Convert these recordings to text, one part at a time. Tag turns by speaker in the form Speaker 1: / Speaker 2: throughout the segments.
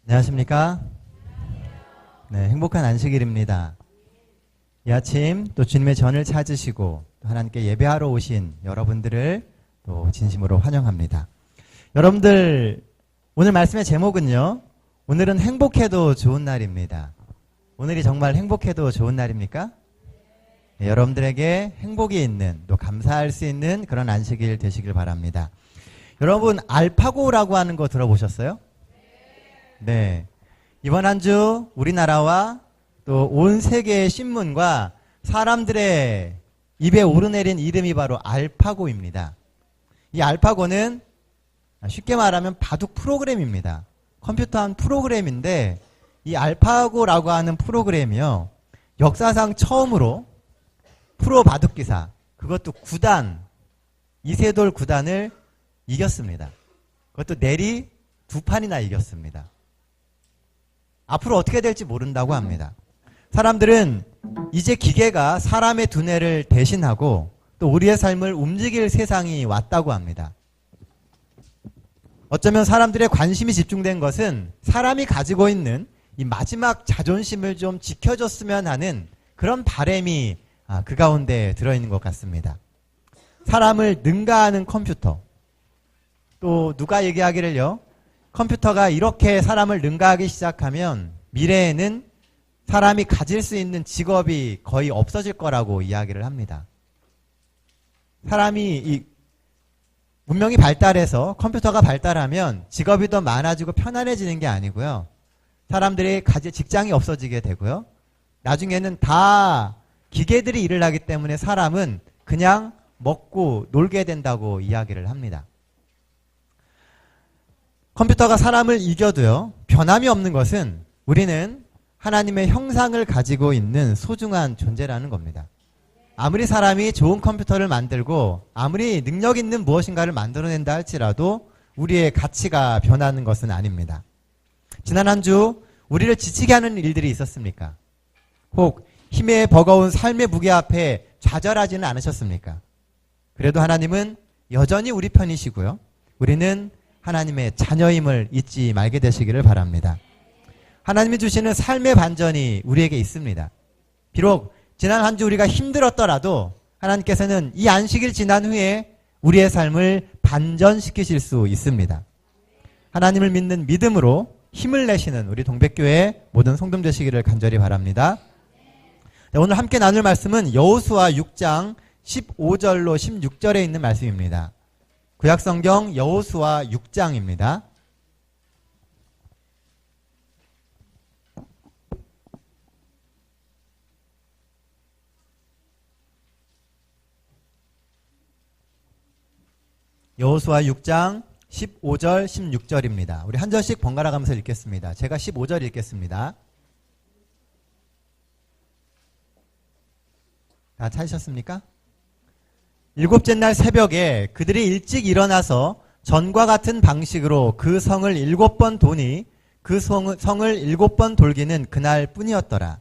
Speaker 1: 안녕하십니까? 네, 행복한 안식일입니다. 이 아침 또 주님의 전을 찾으시고 또 하나님께 예배하러 오신 여러분들을 또 진심으로 환영합니다. 여러분들, 오늘 말씀의 제목은요, 오늘은 행복해도 좋은 날입니다. 오늘이 정말 행복해도 좋은 날입니까? 네, 여러분들에게 행복이 있는, 또 감사할 수 있는 그런 안식일 되시길 바랍니다. 여러분, 알파고라고 하는 거 들어보셨어요? 네. 이번 한 주 우리나라와 또 온 세계의 신문과 사람들의 입에 오르내린 이름이 바로 알파고입니다. 이 알파고는 쉽게 말하면 바둑 프로그램입니다. 컴퓨터 한 프로그램인데 이 알파고라고 하는 프로그램이요, 역사상 처음으로 프로 바둑기사, 그것도 9단, 이세돌 9단을 이겼습니다. 그것도 내리 2판이나 이겼습니다. 앞으로 어떻게 될지 모른다고 합니다. 사람들은 이제 기계가 사람의 두뇌를 대신하고 또 우리의 삶을 움직일 세상이 왔다고 합니다. 어쩌면 사람들의 관심이 집중된 것은 사람이 가지고 있는 이 마지막 자존심을 좀 지켜줬으면 하는 그런 바람이 그 가운데 들어있는 것 같습니다. 사람을 능가하는 컴퓨터. 또 누가 얘기하기를요, 컴퓨터가 이렇게 사람을 능가하기 시작하면 미래에는 사람이 가질 수 있는 직업이 거의 없어질 거라고 이야기를 합니다. 사람이 이 문명이 발달해서 컴퓨터가 발달하면 직업이 더 많아지고 편안해지는 게 아니고요, 사람들이 가질 직장이 없어지게 되고요, 나중에는 다 기계들이 일을 하기 때문에 사람은 그냥 먹고 놀게 된다고 이야기를 합니다. 컴퓨터가 사람을 이겨도요, 변함이 없는 것은 우리는 하나님의 형상을 가지고 있는 소중한 존재라는 겁니다. 아무리 사람이 좋은 컴퓨터를 만들고 아무리 능력 있는 무엇인가를 만들어낸다 할지라도 우리의 가치가 변하는 것은 아닙니다. 지난 한 주 우리를 지치게 하는 일들이 있었습니까? 혹 힘에 버거운 삶의 무게 앞에 좌절하지는 않으셨습니까? 그래도 하나님은 여전히 우리 편이시고요, 우리는 하나님의 자녀임을 잊지 말게 되시기를 바랍니다. 하나님이 주시는 삶의 반전이 우리에게 있습니다. 비록 지난 한 주 우리가 힘들었더라도 하나님께서는 이 안식일 지난 후에 우리의 삶을 반전시키실 수 있습니다. 하나님을 믿는 믿음으로 힘을 내시는 우리 동백교회 모든 성도님 되시기를 간절히 바랍니다. 오늘 함께 나눌 말씀은 여호수아 6장 15절로 16절에 있는 말씀입니다. 구약성경 여호수아 6장입니다. 여호수아 6장 15절 16절입니다. 우리 한 절씩 번갈아 가면서 읽겠습니다. 제가 15절 읽겠습니다. 다 찾으셨습니까? 일곱째 날 새벽에 그들이 일찍 일어나서 전과 같은 방식으로 그 성을 7번 도니 그 성을 7번 돌기는 그날 뿐이었더라.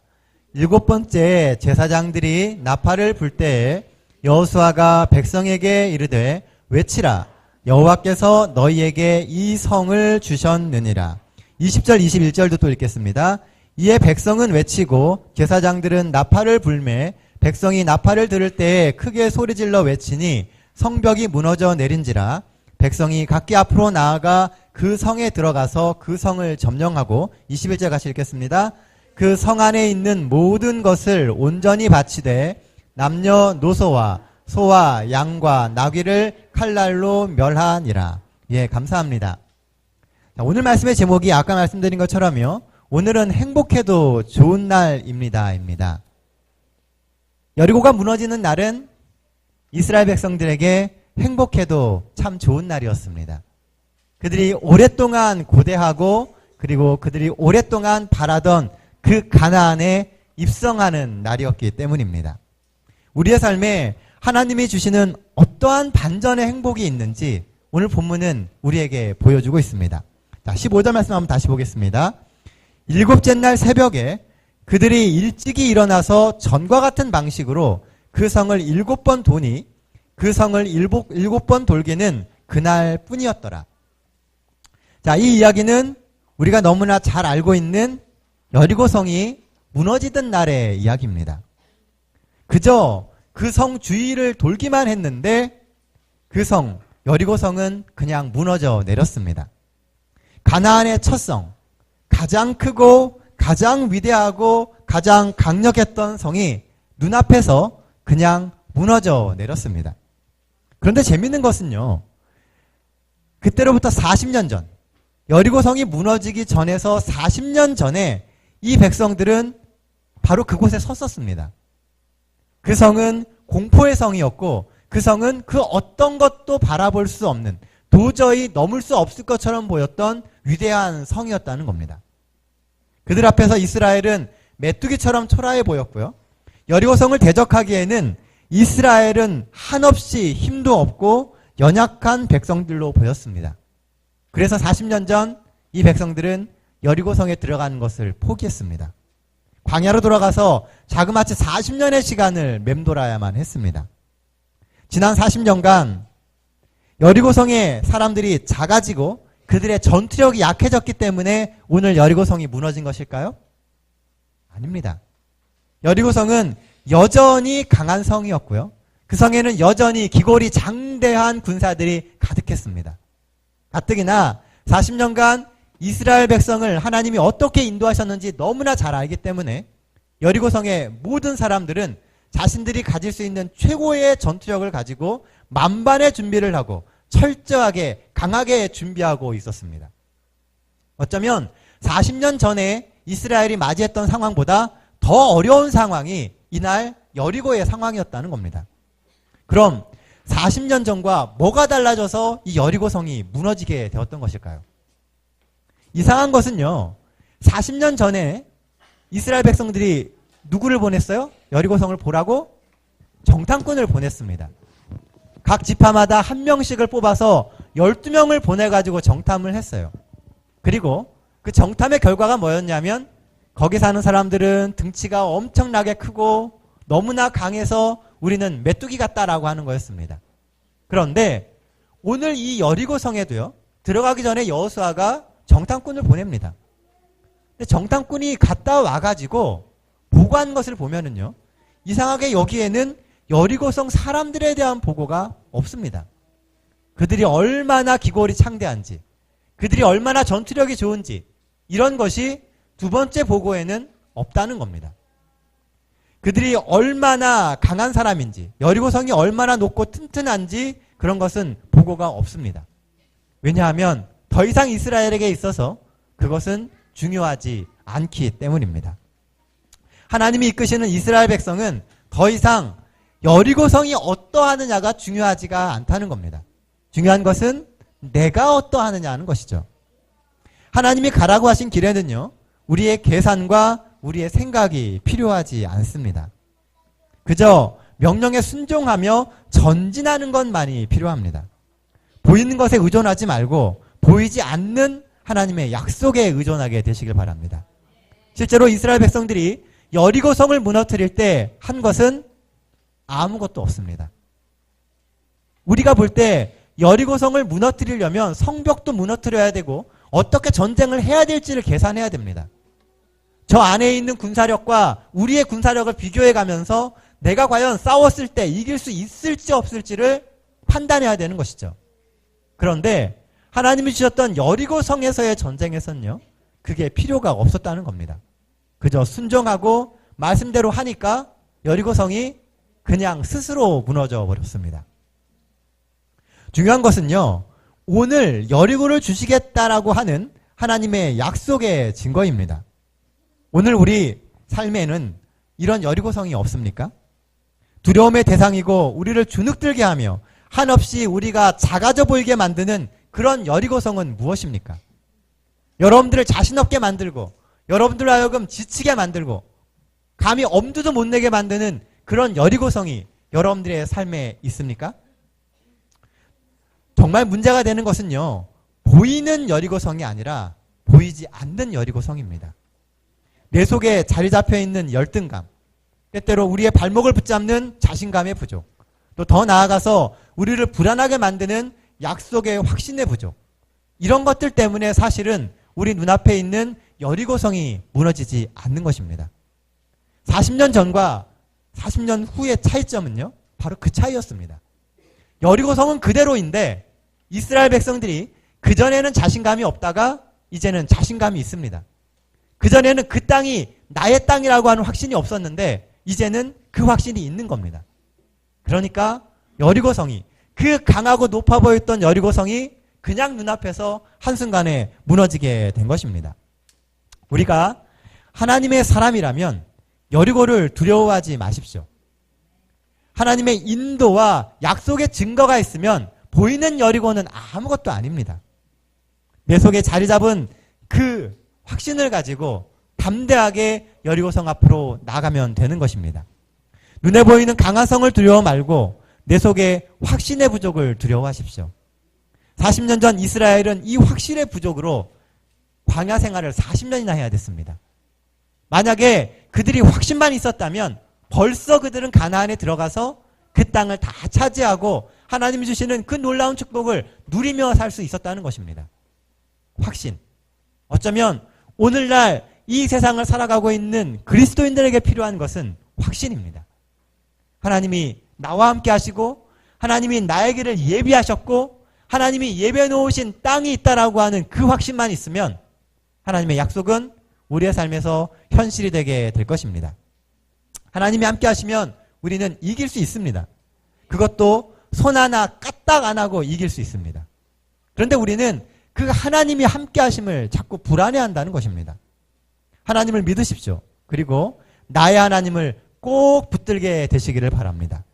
Speaker 1: 7번째 제사장들이 나팔을 불 때에 여호수아가 백성에게 이르되 외치라, 여호와께서 너희에게 이 성을 주셨느니라. 20절 21절도 또 읽겠습니다. 이에 백성은 외치고 제사장들은 나팔을 불매 백성이 나팔을 들을 때에 크게 소리질러 외치니 성벽이 무너져 내린지라. 백성이 각기 앞으로 나아가 그 성에 들어가서 그 성을 점령하고 21절 같이 읽겠습니다. 그 성 안에 있는 모든 것을 온전히 바치되 남녀노소와 소와 양과 나귀를 칼날로 멸하니라. 예, 감사합니다. 자, 오늘 말씀의 제목이 아까 말씀드린 것처럼요, 오늘은 행복해도 좋은 날입니다. 여리고가 무너지는 날은 이스라엘 백성들에게 행복해도 참 좋은 날이었습니다. 그들이 오랫동안 고대하고 그리고 그들이 오랫동안 바라던 그 가나안에 입성하는 날이었기 때문입니다. 우리의 삶에 하나님이 주시는 어떠한 반전의 행복이 있는지 오늘 본문은 우리에게 보여주고 있습니다. 자, 15절 말씀 한번 다시 보겠습니다. 일곱째 날 새벽에 그들이 일찍이 일어나서 전과 같은 방식으로 그 성을 7번 도니 그 성을 7번 돌기는 그날 뿐이었더라. 자, 이 이야기는 우리가 너무나 잘 알고 있는 여리고성이 무너지던 날의 이야기입니다. 그저 그 성 주위를 돌기만 했는데 그 성, 여리고성은 그냥 무너져 내렸습니다. 가나안의 첫 성, 가장 크고 가장 위대하고 가장 강력했던 성이 눈앞에서 그냥 무너져 내렸습니다. 그런데 재밌는 것은요, 그때로부터 40년 전, 여리고성이 무너지기 전에서 40년 전에 이 백성들은 바로 그곳에 섰었습니다. 그 성은 공포의 성이었고 그 성은 그 어떤 것도 바라볼 수 없는, 도저히 넘을 수 없을 것처럼 보였던 위대한 성이었다는 겁니다. 그들 앞에서 이스라엘은 메뚜기처럼 초라해 보였고요. 여리고성을 대적하기에는 이스라엘은 한없이 힘도 없고 연약한 백성들로 보였습니다. 그래서 40년 전 이 백성들은 여리고성에 들어가는 것을 포기했습니다. 광야로 돌아가서 자그마치 40년의 시간을 맴돌아야만 했습니다. 지난 40년간 여리고성의 사람들이 작아지고 그들의 전투력이 약해졌기 때문에 오늘 여리고성이 무너진 것일까요? 아닙니다. 여리고성은 여전히 강한 성이었고요. 그 성에는 여전히 기골이 장대한 군사들이 가득했습니다. 가뜩이나 40년간 이스라엘 백성을 하나님이 어떻게 인도하셨는지 너무나 잘 알기 때문에 여리고성의 모든 사람들은 자신들이 가질 수 있는 최고의 전투력을 가지고 만반의 준비를 하고 철저하게 강하게 준비하고 있었습니다. 어쩌면 40년 전에 이스라엘이 맞이했던 상황보다 더 어려운 상황이 이날 여리고의 상황이었다는 겁니다. 그럼 40년 전과 뭐가 달라져서 이 여리고성이 무너지게 되었던 것일까요? 이상한 것은요, 40년 전에 이스라엘 백성들이 누구를 보냈어요? 여리고성을 보라고? 정탐꾼을 보냈습니다. 각 지파마다 한 명씩을 뽑아서 12명을 보내가지고 정탐을 했어요. 그리고 그 정탐의 결과가 뭐였냐면 거기 사는 사람들은 등치가 엄청나게 크고 너무나 강해서 우리는 메뚜기 같다라고 하는 거였습니다. 그런데 오늘 이 여리고성에도요, 들어가기 전에 여호수아가 정탐꾼을 보냅니다. 근데 정탐꾼이 갔다 와가지고 보고한 것을 보면은요, 이상하게 여기에는 여리고성 사람들에 대한 보고가 없습니다. 그들이 얼마나 기골이 창대한지, 그들이 얼마나 전투력이 좋은지, 이런 것이 두 번째 보고에는 없다는 겁니다. 그들이 얼마나 강한 사람인지, 여리고성이 얼마나 높고 튼튼한지 그런 것은 보고가 없습니다. 왜냐하면 더 이상 이스라엘에게 있어서 그것은 중요하지 않기 때문입니다. 하나님이 이끄시는 이스라엘 백성은 더 이상 여리고성이 어떠하느냐가 중요하지가 않다는 겁니다. 중요한 것은 내가 어떠하느냐 하는 것이죠. 하나님이 가라고 하신 길에는요, 우리의 계산과 우리의 생각이 필요하지 않습니다. 그저 명령에 순종하며 전진하는 것만이 필요합니다. 보이는 것에 의존하지 말고 보이지 않는 하나님의 약속에 의존하게 되시길 바랍니다. 실제로 이스라엘 백성들이 여리고성을 무너뜨릴 때 한 것은 아무것도 없습니다. 우리가 볼 때 여리고성을 무너뜨리려면 성벽도 무너뜨려야 되고 어떻게 전쟁을 해야 될지를 계산해야 됩니다. 저 안에 있는 군사력과 우리의 군사력을 비교해 가면서 내가 과연 싸웠을 때 이길 수 있을지 없을지를 판단해야 되는 것이죠. 그런데 하나님이 주셨던 여리고성에서의 전쟁에서는요, 그게 필요가 없었다는 겁니다. 그저 순종하고 말씀대로 하니까 여리고성이 그냥 스스로 무너져 버렸습니다. 중요한 것은요, 오늘 여리고를 주시겠다라고 하는 하나님의 약속의 증거입니다. 오늘 우리 삶에는 이런 여리고성이 없습니까? 두려움의 대상이고 우리를 주눅들게 하며 한없이 우리가 작아져 보이게 만드는 그런 여리고성은 무엇입니까? 여러분들을 자신 없게 만들고 여러분들로 하여금 지치게 만들고 감히 엄두도 못 내게 만드는 그런 여리고성이 여러분들의 삶에 있습니까? 정말 문제가 되는 것은요, 보이는 여리고성이 아니라 보이지 않는 여리고성입니다. 내 속에 자리 잡혀 있는 열등감, 때때로 우리의 발목을 붙잡는 자신감의 부족, 또 더 나아가서 우리를 불안하게 만드는 약속의 확신의 부족, 이런 것들 때문에 사실은 우리 눈앞에 있는 여리고성이 무너지지 않는 것입니다. 40년 전과 40년 후의 차이점은요, 바로 그 차이였습니다. 여리고성은 그대로인데 이스라엘 백성들이 그전에는 자신감이 없다가 이제는 자신감이 있습니다. 그전에는 그 땅이 나의 땅이라고 하는 확신이 없었는데 이제는 그 확신이 있는 겁니다. 그러니까 여리고성이, 그 강하고 높아 보였던 여리고성이 그냥 눈앞에서 한순간에 무너지게 된 것입니다. 우리가 하나님의 사람이라면 여리고를 두려워하지 마십시오. 하나님의 인도와 약속의 증거가 있으면 보이는 여리고는 아무것도 아닙니다. 내 속에 자리 잡은 그 확신을 가지고 담대하게 여리고성 앞으로 나가면 되는 것입니다. 눈에 보이는 강한 성을 두려워 말고 내 속에 확신의 부족을 두려워하십시오. 40년 전 이스라엘은 이 확신의 부족으로 광야 생활을 40년이나 해야 됐습니다. 만약에 그들이 확신만 있었다면 벌써 그들은 가나안에 들어가서 그 땅을 다 차지하고 하나님이 주시는 그 놀라운 축복을 누리며 살 수 있었다는 것입니다. 확신. 어쩌면 오늘날 이 세상을 살아가고 있는 그리스도인들에게 필요한 것은 확신입니다. 하나님이 나와 함께 하시고 하나님이 나의 길을 예비하셨고 하나님이 예비해 놓으신 땅이 있다라고 하는 그 확신만 있으면 하나님의 약속은 우리의 삶에서 현실이 되게 될 것입니다. 하나님이 함께 하시면 우리는 이길 수 있습니다. 그것도 손 하나 까딱 안 하고 이길 수 있습니다. 그런데 우리는 그 하나님이 함께 하심을 자꾸 불안해한다는 것입니다. 하나님을 믿으십시오. 그리고 나의 하나님을 꼭 붙들게 되시기를 바랍니다.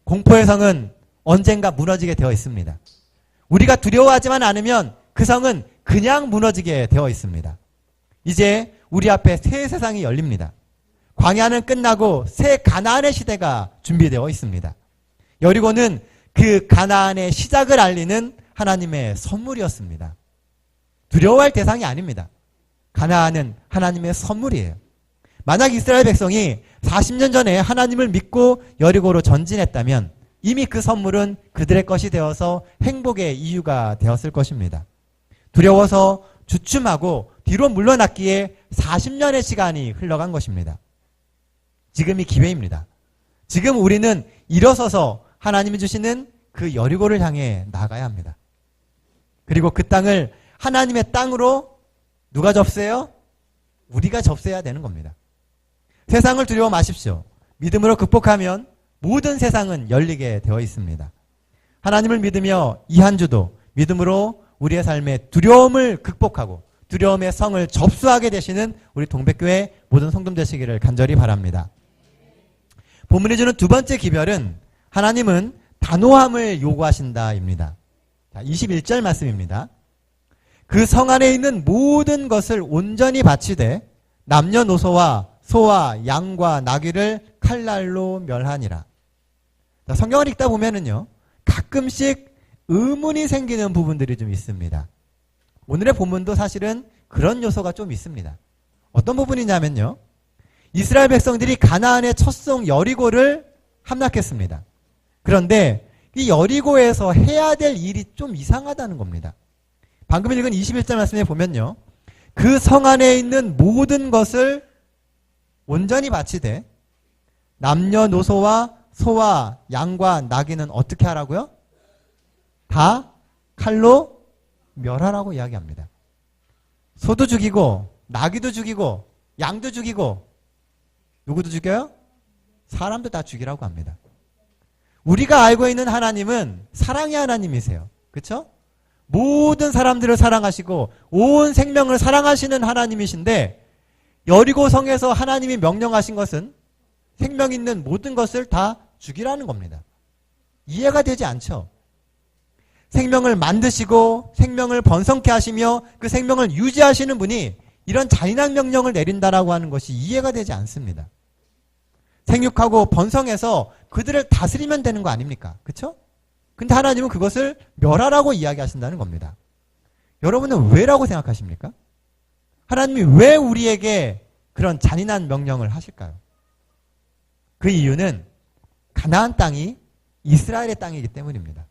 Speaker 1: 공포의 성은 언젠가 무너지게 되어 있습니다. 우리가 두려워하지만 않으면 그 성은 그냥 무너지게 되어 있습니다. 이제 우리 앞에 새 세상이 열립니다. 광야는 끝나고 새 가나안의 시대가 준비되어 있습니다. 여리고는 그 가나안의 시작을 알리는 하나님의 선물이었습니다. 두려워할 대상이 아닙니다. 가나안은 하나님의 선물이에요. 만약 이스라엘 백성이 40년 전에 하나님을 믿고 여리고로 전진했다면 이미 그 선물은 그들의 것이 되어서 행복의 이유가 되었을 것입니다. 두려워서 주춤하고 뒤로 물러났기에 40년의 시간이 흘러간 것입니다. 지금이 기회입니다. 지금 우리는 일어서서 하나님이 주시는 그 여리고를 향해 나가야 합니다. 그리고 그 땅을 하나님의 땅으로 누가 접수해요? 우리가 접수해야 되는 겁니다. 세상을 두려워 마십시오. 믿음으로 극복하면 모든 세상은 열리게 되어 있습니다. 하나님을 믿으며 이 한 주도 믿음으로 우리의 삶의 두려움을 극복하고 두려움의 성을 접수하게 되시는 우리 동백교회 모든 성도들 되시기를 간절히 바랍니다. 본문이 주는 두 번째 기별은 하나님은 단호함을 요구하신다입니다. 21절 말씀입니다. 그 성 안에 있는 모든 것을 온전히 바치되 남녀노소와 소와 양과 나귀를 칼날로 멸하니라. 성경을 읽다 보면은요, 가끔씩 의문이 생기는 부분들이 좀 있습니다. 오늘의 본문도 사실은 그런 요소가 좀 있습니다. 어떤 부분이냐면요, 이스라엘 백성들이 가나안의 첫송 여리고를 함락했습니다. 그런데 이 여리고에서 해야 될 일이 좀 이상하다는 겁니다. 방금 읽은 21절 말씀에 보면요, 그 성 안에 있는 모든 것을 온전히 바치되 남녀노소와 소와 양과 나귀는 어떻게 하라고요? 다 칼로 멸하라고 이야기합니다. 소도 죽이고 나귀도 죽이고 양도 죽이고 누구도 죽여요? 사람도 다 죽이라고 합니다. 우리가 알고 있는 하나님은 사랑의 하나님이세요. 그렇죠? 모든 사람들을 사랑하시고 온 생명을 사랑하시는 하나님이신데 여리고 성에서 하나님이 명령하신 것은 생명 있는 모든 것을 다 죽이라는 겁니다. 이해가 되지 않죠? 생명을 만드시고 생명을 번성케 하시며 그 생명을 유지하시는 분이 이런 잔인한 명령을 내린다라고 하는 것이 이해가 되지 않습니다. 생육하고 번성해서 그들을 다스리면 되는 거 아닙니까? 그렇죠? 근데 하나님은 그것을 멸하라고 이야기하신다는 겁니다. 여러분은 왜라고 생각하십니까? 하나님이 왜 우리에게 그런 잔인한 명령을 하실까요? 그 이유는 가나안 땅이 이스라엘의 땅이기 때문입니다.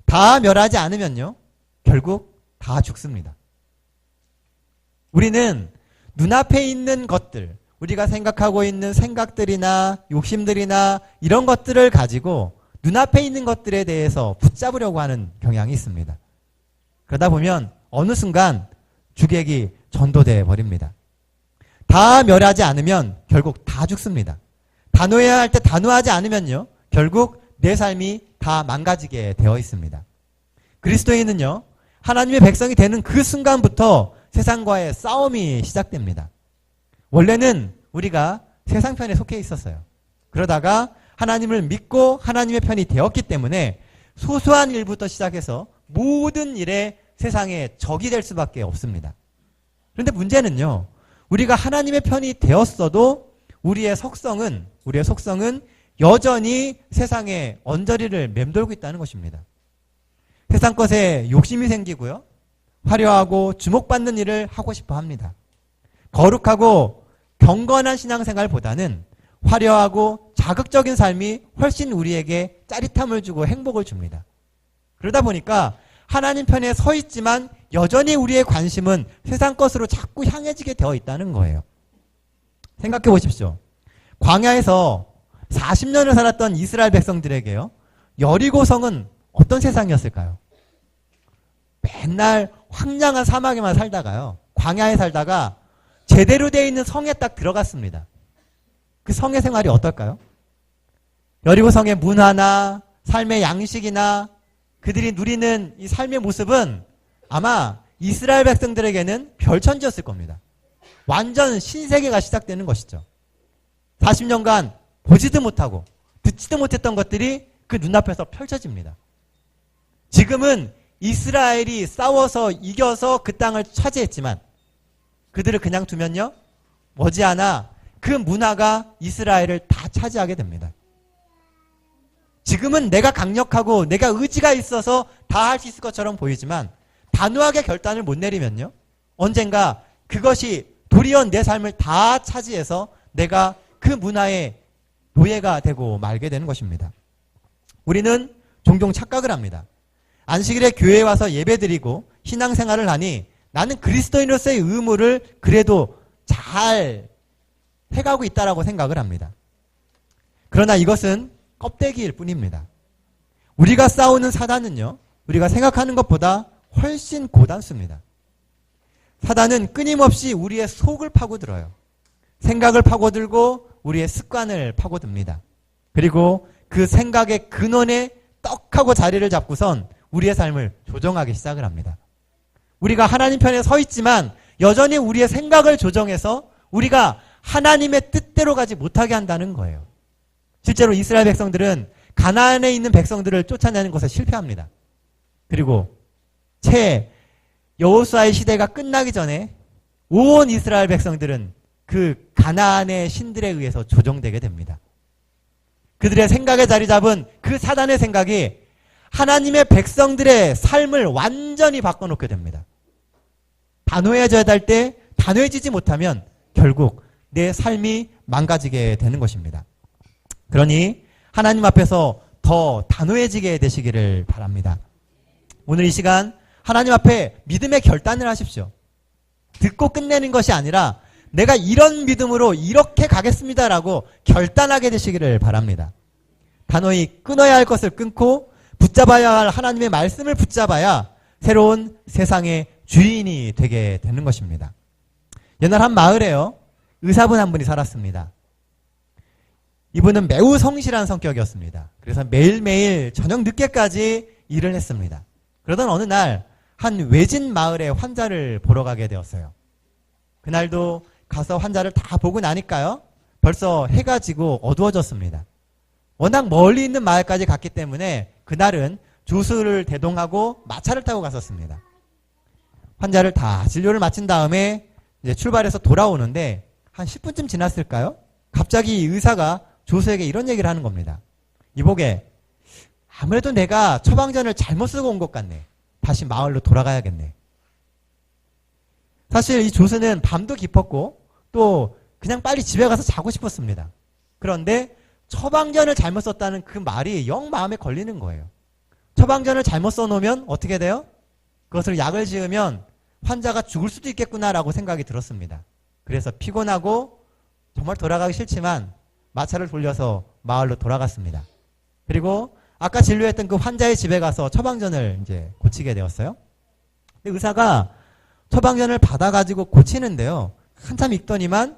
Speaker 1: 다 멸하지 않으면요, 결국 다 죽습니다. 우리는 눈앞에 있는 것들, 우리가 생각하고 있는 생각들이나 욕심들이나 이런 것들을 가지고 눈앞에 있는 것들에 대해서 붙잡으려고 하는 경향이 있습니다. 그러다 보면 어느 순간 주객이 전도돼 버립니다. 다 멸하지 않으면 결국 다 죽습니다. 단호해야 할 때 단호하지 않으면요, 결국 내 삶이 다 망가지게 되어 있습니다. 그리스도인은요, 하나님의 백성이 되는 그 순간부터 세상과의 싸움이 시작됩니다. 원래는 우리가 세상 편에 속해 있었어요. 그러다가 하나님을 믿고 하나님의 편이 되었기 때문에 소소한 일부터 시작해서 모든 일에 세상의 적이 될 수밖에 없습니다. 그런데 문제는요, 우리가 하나님의 편이 되었어도 우리의 속성은 여전히 세상의 언저리를 맴돌고 있다는 것입니다. 세상 것에 욕심이 생기고요, 화려하고 주목받는 일을 하고 싶어 합니다. 거룩하고 경건한 신앙생활보다는 화려하고 자극적인 삶이 훨씬 우리에게 짜릿함을 주고 행복을 줍니다. 그러다 보니까 하나님 편에 서 있지만 여전히 우리의 관심은 세상 것으로 자꾸 향해지게 되어 있다는 거예요. 생각해 보십시오. 광야에서 40년을 살았던 이스라엘 백성들에게요, 여리고성은 어떤 세상이었을까요? 맨날 황량한 사막에만 살다가요, 광야에 살다가 제대로 되어 있는 성에 딱 들어갔습니다. 그 성의 생활이 어떨까요? 여리고성의 문화나 삶의 양식이나 그들이 누리는 이 삶의 모습은 아마 이스라엘 백성들에게는 별천지였을 겁니다. 완전 신세계가 시작되는 것이죠. 40년간 보지도 못하고 듣지도 못했던 것들이 그 눈앞에서 펼쳐집니다. 지금은 이스라엘이 싸워서 이겨서 그 땅을 차지했지만 그들을 그냥 두면요, 머지않아 그 문화가 이스라엘을 다 차지하게 됩니다. 지금은 내가 강력하고 내가 의지가 있어서 다 할 수 있을 것처럼 보이지만 단호하게 결단을 못 내리면요, 언젠가 그것이 도리어 내 삶을 다 차지해서 내가 그 문화의 노예가 되고 말게 되는 것입니다. 우리는 종종 착각을 합니다. 안식일에 교회에 와서 예배드리고 신앙생활을 하니 나는 그리스도인으로서의 의무를 그래도 잘 해가고 있다라고 생각을 합니다. 그러나 이것은 껍데기일 뿐입니다. 우리가 싸우는 사단은요, 우리가 생각하는 것보다 훨씬 고단수입니다. 사단은 끊임없이 우리의 속을 파고들어요. 생각을 파고들고 우리의 습관을 파고듭니다. 그리고 그 생각의 근원에 떡하고 자리를 잡고선 우리의 삶을 조정하기 시작을 합니다. 우리가 하나님 편에 서 있지만 여전히 우리의 생각을 조정해서 우리가 하나님의 뜻대로 가지 못하게 한다는 거예요. 실제로 이스라엘 백성들은 가나안에 있는 백성들을 쫓아내는 것에 실패합니다. 그리고 채 여호수아의 시대가 끝나기 전에 온 이스라엘 백성들은 그 가나안의 신들에 의해서 조정되게 됩니다. 그들의 생각에 자리 잡은 그 사단의 생각이 하나님의 백성들의 삶을 완전히 바꿔놓게 됩니다. 단호해져야 할 때 단호해지지 못하면 결국 내 삶이 망가지게 되는 것입니다. 그러니 하나님 앞에서 더 단호해지게 되시기를 바랍니다. 오늘 이 시간 하나님 앞에 믿음의 결단을 하십시오. 듣고 끝내는 것이 아니라 내가 이런 믿음으로 이렇게 가겠습니다라고 결단하게 되시기를 바랍니다. 단호히 끊어야 할 것을 끊고 붙잡아야 할 하나님의 말씀을 붙잡아야 새로운 세상의 주인이 되게 되는 것입니다. 옛날 한 마을에요, 의사분 한 분이 살았습니다. 이분은 매우 성실한 성격이었습니다. 그래서 매일매일 저녁 늦게까지 일을 했습니다. 그러던 어느 날 한 외진 마을에 환자를 보러 가게 되었어요. 그날도 가서 환자를 다 보고 나니까요, 벌써 해가 지고 어두워졌습니다. 워낙 멀리 있는 마을까지 갔기 때문에 그날은 조수를 대동하고 마차를 타고 갔었습니다. 환자를 다 진료를 마친 다음에 이제 출발해서 돌아오는데 한 10분쯤 지났을까요? 갑자기 의사가 조수에게 이런 얘기를 하는 겁니다. 이보게, 아무래도 내가 처방전을 잘못 쓰고 온 것 같네. 다시 마을로 돌아가야겠네. 사실 이 조수는 밤도 깊었고 또 그냥 빨리 집에 가서 자고 싶었습니다. 그런데 처방전을 잘못 썼다는 그 말이 영 마음에 걸리는 거예요. 처방전을 잘못 써놓으면 어떻게 돼요? 그것을 약을 지으면 환자가 죽을 수도 있겠구나라고 생각이 들었습니다. 그래서 피곤하고 정말 돌아가기 싫지만 마차를 돌려서 마을로 돌아갔습니다. 그리고 아까 진료했던 그 환자의 집에 가서 처방전을 이제 고치게 되었어요. 근데 의사가 처방전을 받아가지고 고치는데요. 한참 읽더니만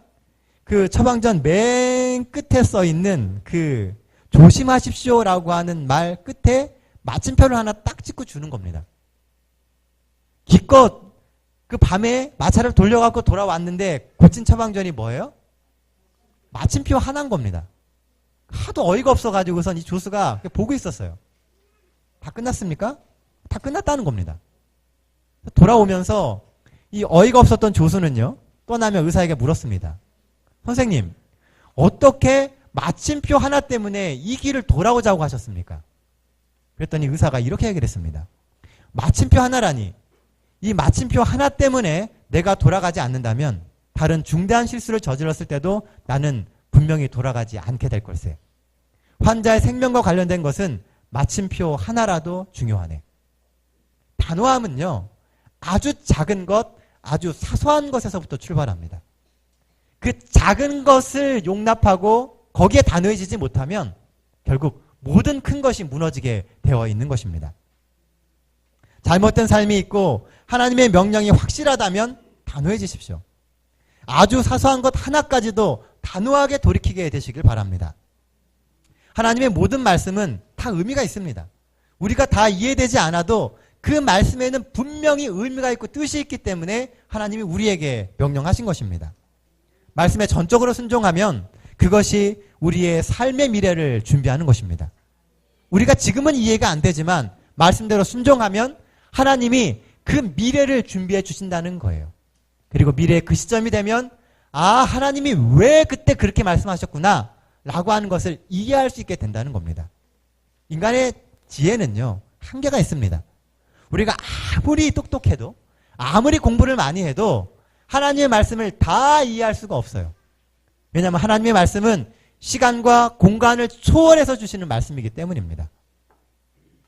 Speaker 1: 그 처방전 맨 끝에 써 있는 그 조심하십시오라고 하는 말 끝에 마침표를 하나 딱 찍고 주는 겁니다. 기껏 그 밤에 마차를 돌려갖고 돌아왔는데 고친 처방전이 뭐예요? 마침표 하나인 겁니다. 하도 어이가 없어가지고선 이 조수가 보고 있었어요. 다 끝났습니까? 다 끝났다는 겁니다. 돌아오면서 이 어이가 없었던 조수는요, 떠나며 의사에게 물었습니다. 선생님, 어떻게 마침표 하나 때문에 이 길을 돌아오자고 하셨습니까? 그랬더니 의사가 이렇게 얘기를 했습니다. 마침표 하나라니, 이 마침표 하나 때문에 내가 돌아가지 않는다면 다른 중대한 실수를 저질렀을 때도 나는 분명히 돌아가지 않게 될 걸세. 환자의 생명과 관련된 것은 마침표 하나라도 중요하네. 단호함은요, 아주 작은 것, 아주 사소한 것에서부터 출발합니다. 그 작은 것을 용납하고 거기에 단호해지지 못하면 결국 모든 큰 것이 무너지게 되어 있는 것입니다. 잘못된 삶이 있고 하나님의 명령이 확실하다면 단호해지십시오. 아주 사소한 것 하나까지도 단호하게 돌이키게 되시길 바랍니다. 하나님의 모든 말씀은 다 의미가 있습니다. 우리가 다 이해되지 않아도 그 말씀에는 분명히 의미가 있고 뜻이 있기 때문에 하나님이 우리에게 명령하신 것입니다. 말씀에 전적으로 순종하면 그것이 우리의 삶의 미래를 준비하는 것입니다. 우리가 지금은 이해가 안 되지만 말씀대로 순종하면 하나님이 그 미래를 준비해 주신다는 거예요. 그리고 미래의 그 시점이 되면 하나님이 왜 그때 그렇게 말씀하셨구나 라고 하는 것을 이해할 수 있게 된다는 겁니다. 인간의 지혜는요, 한계가 있습니다. 우리가 아무리 똑똑해도 아무리 공부를 많이 해도 하나님의 말씀을 다 이해할 수가 없어요. 왜냐하면 하나님의 말씀은 시간과 공간을 초월해서 주시는 말씀이기 때문입니다.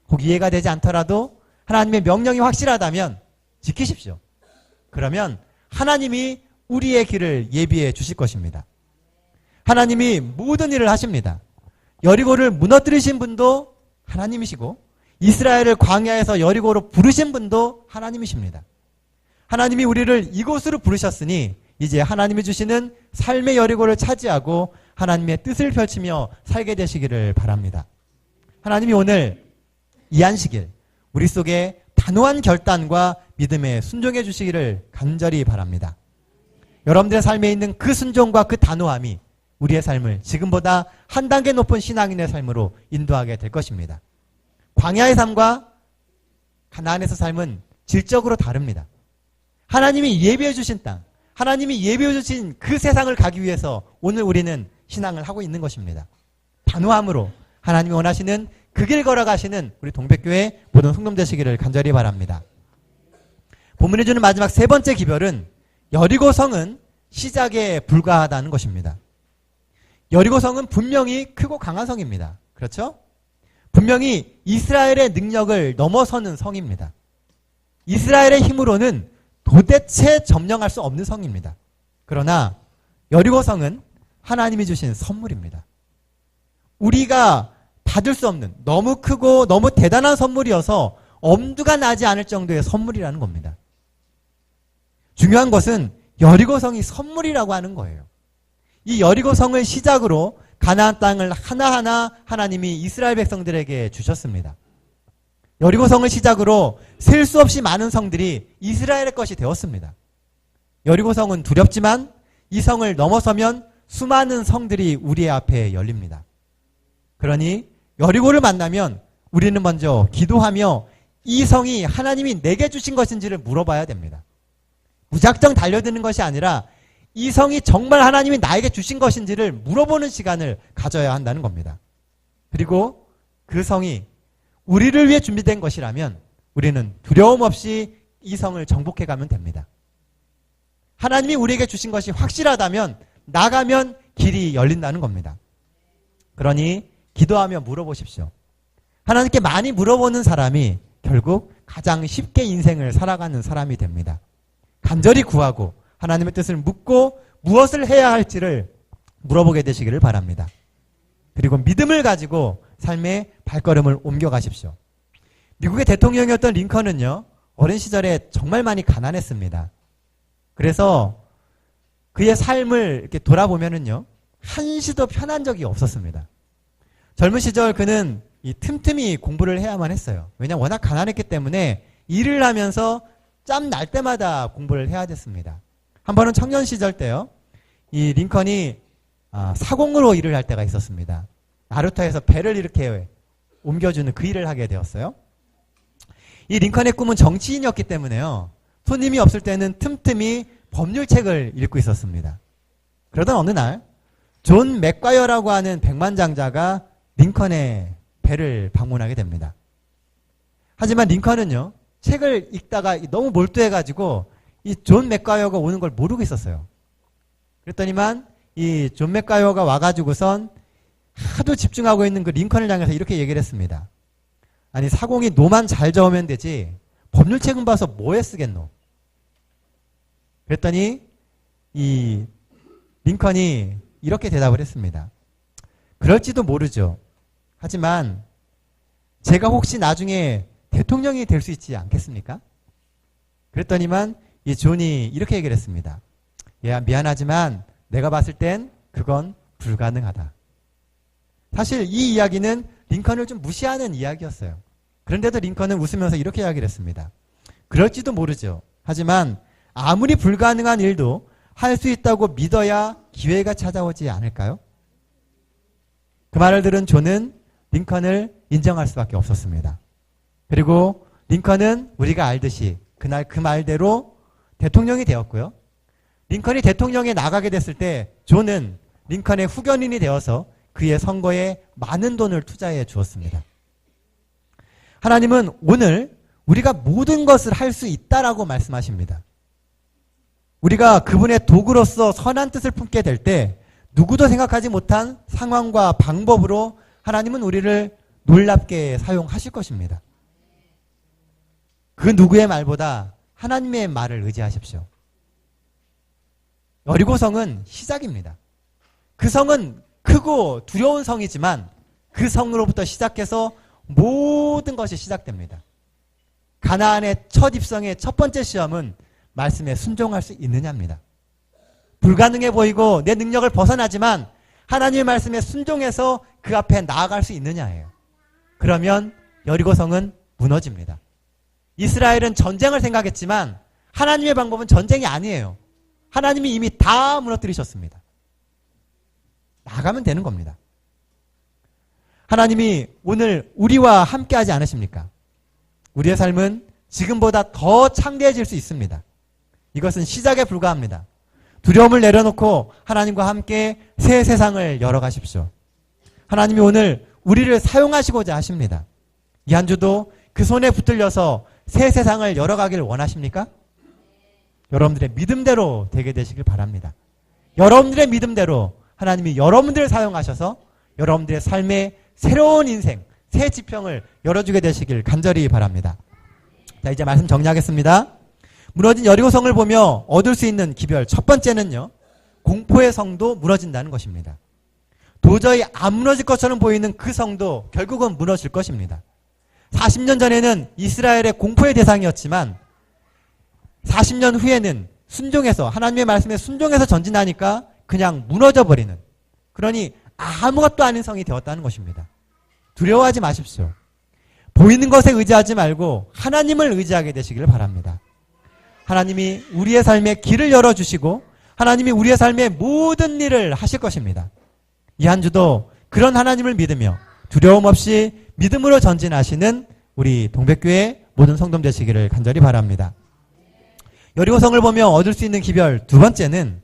Speaker 1: 혹 이해가 되지 않더라도 하나님의 명령이 확실하다면 지키십시오. 그러면 하나님이 우리의 길을 예비해 주실 것입니다. 하나님이 모든 일을 하십니다. 여리고를 무너뜨리신 분도 하나님이시고 이스라엘을 광야에서 여리고로 부르신 분도 하나님이십니다. 하나님이 우리를 이곳으로 부르셨으니 이제 하나님이 주시는 삶의 여리고를 차지하고 하나님의 뜻을 펼치며 살게 되시기를 바랍니다. 하나님이 오늘 이 안식일 우리 속에 단호한 결단과 믿음에 순종해 주시기를 간절히 바랍니다. 여러분들의 삶에 있는 그 순종과 그 단호함이 우리의 삶을 지금보다 한 단계 높은 신앙인의 삶으로 인도하게 될 것입니다. 광야의 삶과 가나안에서 삶은 질적으로 다릅니다. 하나님이 예비해 주신 땅, 하나님이 예비해 주신 그 세상을 가기 위해서 오늘 우리는 신앙을 하고 있는 것입니다. 단호함으로 하나님이 원하시는 그 길 걸어가시는 우리 동백교회 모든 성도 되시기를 간절히 바랍니다. 본문이 주는 마지막 세 번째 기별은 여리고성은 시작에 불과하다는 것입니다. 여리고성은 분명히 크고 강한 성입니다. 그렇죠? 분명히 이스라엘의 능력을 넘어서는 성입니다. 이스라엘의 힘으로는 도대체 점령할 수 없는 성입니다. 그러나 여리고성은 하나님이 주신 선물입니다. 우리가 받을 수 없는 너무 크고 너무 대단한 선물이어서 엄두가 나지 않을 정도의 선물이라는 겁니다. 중요한 것은 여리고성이 선물이라고 하는 거예요. 이 여리고성을 시작으로 가나안 땅을 하나하나 하나님이 이스라엘 백성들에게 주셨습니다. 여리고성을 시작으로 셀 수 없이 많은 성들이 이스라엘의 것이 되었습니다. 여리고성은 두렵지만 이 성을 넘어서면 수많은 성들이 우리의 앞에 열립니다. 그러니 여리고를 만나면 우리는 먼저 기도하며 이 성이 하나님이 내게 주신 것인지를 물어봐야 됩니다. 무작정 달려드는 것이 아니라 이 성이 정말 하나님이 나에게 주신 것인지를 물어보는 시간을 가져야 한다는 겁니다. 그리고 그 성이 우리를 위해 준비된 것이라면 우리는 두려움 없이 이 성을 정복해 가면 됩니다. 하나님이 우리에게 주신 것이 확실하다면 나가면 길이 열린다는 겁니다. 그러니 기도하며 물어보십시오. 하나님께 많이 물어보는 사람이 결국 가장 쉽게 인생을 살아가는 사람이 됩니다. 간절히 구하고 하나님의 뜻을 묻고 무엇을 해야 할지를 물어보게 되시기를 바랍니다. 그리고 믿음을 가지고 삶의 발걸음을 옮겨가십시오. 미국의 대통령이었던 링컨은요, 어린 시절에 정말 많이 가난했습니다. 그래서 그의 삶을 이렇게 돌아보면은요, 한시도 편한 적이 없었습니다. 젊은 시절 그는 이 틈틈이 공부를 해야만 했어요. 왜냐하면 워낙 가난했기 때문에 일을 하면서 짬 날 때마다 공부를 해야 됐습니다. 한 번은 청년 시절 때요, 이 링컨이 사공으로 일을 할 때가 있었습니다. 나루터에서 배를 이렇게 옮겨주는 그 일을 하게 되었어요. 이 링컨의 꿈은 정치인이었기 때문에요, 손님이 없을 때는 틈틈이 법률책을 읽고 있었습니다. 그러던 어느 날 존 맥과이어라고 하는 백만장자가 링컨의 배를 방문하게 됩니다. 하지만 링컨은요, 책을 읽다가 너무 몰두해가지고 이 존 맥과이어가 오는 걸 모르고 있었어요. 그랬더니만 이 존 맥과이어가 와가지고선 하도 집중하고 있는 그 링컨을 향해서 이렇게 얘기를 했습니다. 아니, 사공이 노만 잘 저으면 되지 법률책은 봐서 뭐에 쓰겠노? 그랬더니 이 링컨이 이렇게 대답을 했습니다. 그럴지도 모르죠. 하지만 제가 혹시 나중에 대통령이 될 수 있지 않겠습니까? 그랬더니만 이 존이 이렇게 얘기를 했습니다. 야, 미안하지만 내가 봤을 땐 그건 불가능하다. 사실 이 이야기는 링컨을 좀 무시하는 이야기였어요. 그런데도 링컨은 웃으면서 이렇게 이야기를 했습니다. 그럴지도 모르죠. 하지만 아무리 불가능한 일도 할 수 있다고 믿어야 기회가 찾아오지 않을까요? 그 말을 들은 존은 링컨을 인정할 수밖에 없었습니다. 그리고 링컨은 우리가 알듯이 그날 그 말대로 대통령이 되었고요. 링컨이 대통령에 나가게 됐을 때 존은 링컨의 후견인이 되어서 그의 선거에 많은 돈을 투자해 주었습니다. 하나님은 오늘 우리가 모든 것을 할 수 있다라고 말씀하십니다. 우리가 그분의 도구로서 선한 뜻을 품게 될 때 누구도 생각하지 못한 상황과 방법으로 하나님은 우리를 놀랍게 사용하실 것입니다. 그 누구의 말보다 하나님의 말을 의지하십시오. 여리고성은 시작입니다. 그 성은 크고 두려운 성이지만 그 성으로부터 시작해서 모든 것이 시작됩니다. 가나안의 첫 입성의 첫 번째 시험은 말씀에 순종할 수 있느냐입니다. 불가능해 보이고 내 능력을 벗어나지만 하나님의 말씀에 순종해서 그 앞에 나아갈 수 있느냐예요. 그러면 여리고성은 무너집니다. 이스라엘은 전쟁을 생각했지만 하나님의 방법은 전쟁이 아니에요. 하나님이 이미 다 무너뜨리셨습니다. 나가면 되는 겁니다. 하나님이 오늘 우리와 함께 하지 않으십니까? 우리의 삶은 지금보다 더 창대해질 수 있습니다. 이것은 시작에 불과합니다. 두려움을 내려놓고 하나님과 함께 새 세상을 열어가십시오. 하나님이 오늘 우리를 사용하시고자 하십니다. 이 한 주도 그 손에 붙들려서 새 세상을 열어가길 원하십니까? 여러분들의 믿음대로 되게 되시길 바랍니다. 여러분들의 믿음대로 하나님이 여러분들을 사용하셔서 여러분들의 삶의 새로운 인생, 새 지평을 열어주게 되시길 간절히 바랍니다. 자, 이제 말씀 정리하겠습니다. 무너진 여리고성을 보며 얻을 수 있는 기별 첫 번째는요, 공포의 성도 무너진다는 것입니다. 도저히 안 무너질 것처럼 보이는 그 성도 결국은 무너질 것입니다. 40년 전에는 이스라엘의 공포의 대상이었지만 40년 후에는 순종해서 하나님의 말씀에 순종해서 전진하니까 그냥 무너져버리는, 그러니 아무것도 아닌 성이 되었다는 것입니다. 두려워하지 마십시오. 보이는 것에 의지하지 말고 하나님을 의지하게 되시기를 바랍니다. 하나님이 우리의 삶에 길을 열어주시고 하나님이 우리의 삶의 모든 일을 하실 것입니다. 이 한 주도 그런 하나님을 믿으며 두려움 없이 믿음으로 전진하시는 우리 동백교회 모든 성도들 되시기를 간절히 바랍니다. 여리고성을 보며 얻을 수 있는 기별 두 번째는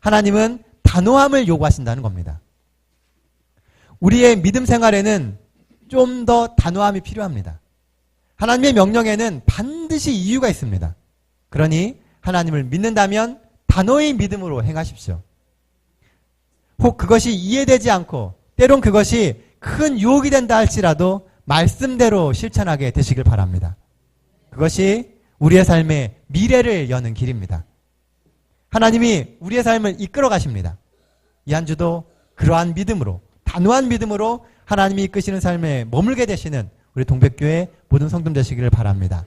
Speaker 1: 하나님은 단호함을 요구하신다는 겁니다. 우리의 믿음 생활에는 좀 더 단호함이 필요합니다. 하나님의 명령에는 반드시 이유가 있습니다. 그러니 하나님을 믿는다면 단호히 믿음으로 행하십시오. 혹 그것이 이해되지 않고 때론 그것이 큰 유혹이 된다 할지라도 말씀대로 실천하게 되시길 바랍니다. 그것이 우리의 삶의 미래를 여는 길입니다. 하나님이 우리의 삶을 이끌어 가십니다. 이 한 주도 그러한 믿음으로, 단호한 믿음으로 하나님이 이끄시는 삶에 머물게 되시는 우리 동백교회 모든 성도들 되시기를 바랍니다.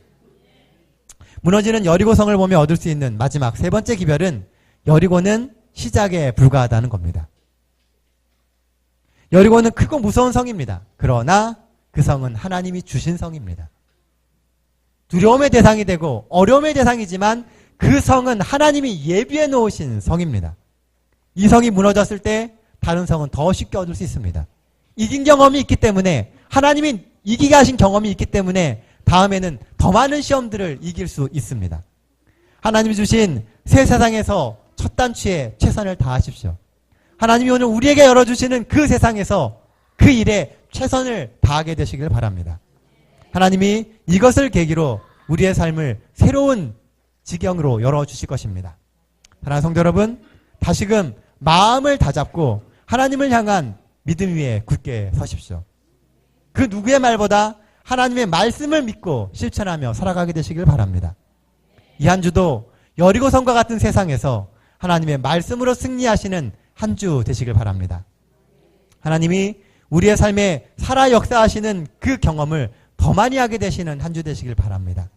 Speaker 1: 무너지는 여리고성을 보며 얻을 수 있는 마지막 세 번째 기별은 여리고는 시작에 불과하다는 겁니다. 여리고는 크고 무서운 성입니다. 그러나 그 성은 하나님이 주신 성입니다. 두려움의 대상이 되고 어려움의 대상이지만 그 성은 하나님이 예비해 놓으신 성입니다. 이 성이 무너졌을 때 다른 성은 더 쉽게 얻을 수 있습니다. 이긴 경험이 있기 때문에, 하나님이 이기게 하신 경험이 있기 때문에 다음에는 더 많은 시험들을 이길 수 있습니다. 하나님이 주신 새 세상에서 첫 단추에 최선을 다하십시오. 하나님이 오늘 우리에게 열어주시는 그 세상에서 그 일에 최선을 다하게 되시길 바랍니다. 하나님이 이것을 계기로 우리의 삶을 새로운 지경으로 열어주실 것입니다. 사랑하는 성도 여러분, 다시금 마음을 다잡고 하나님을 향한 믿음 위에 굳게 서십시오. 그 누구의 말보다 하나님의 말씀을 믿고 실천하며 살아가게 되시길 바랍니다. 이 한 주도 여리고성과 같은 세상에서 하나님의 말씀으로 승리하시는 한 주 되시길 바랍니다. 하나님이 우리의 삶에 살아 역사하시는 그 경험을 더 많이 하게 되시는 한 주 되시길 바랍니다.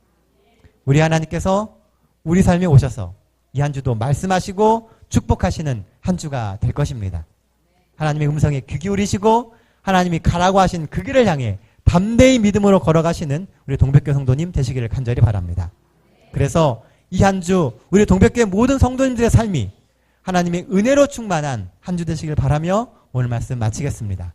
Speaker 1: 우리 하나님께서 우리 삶에 오셔서 이 한 주도 말씀하시고 축복하시는 한 주가 될 것입니다. 하나님의 음성에 귀 기울이시고 하나님이 가라고 하신 그 길을 향해 담대히 믿음으로 걸어가시는 우리 동백교회 성도님 되시기를 간절히 바랍니다. 그래서 이 한 주 우리 동백교회 모든 성도님들의 삶이 하나님의 은혜로 충만한 한 주 되시길 바라며 오늘 말씀 마치겠습니다.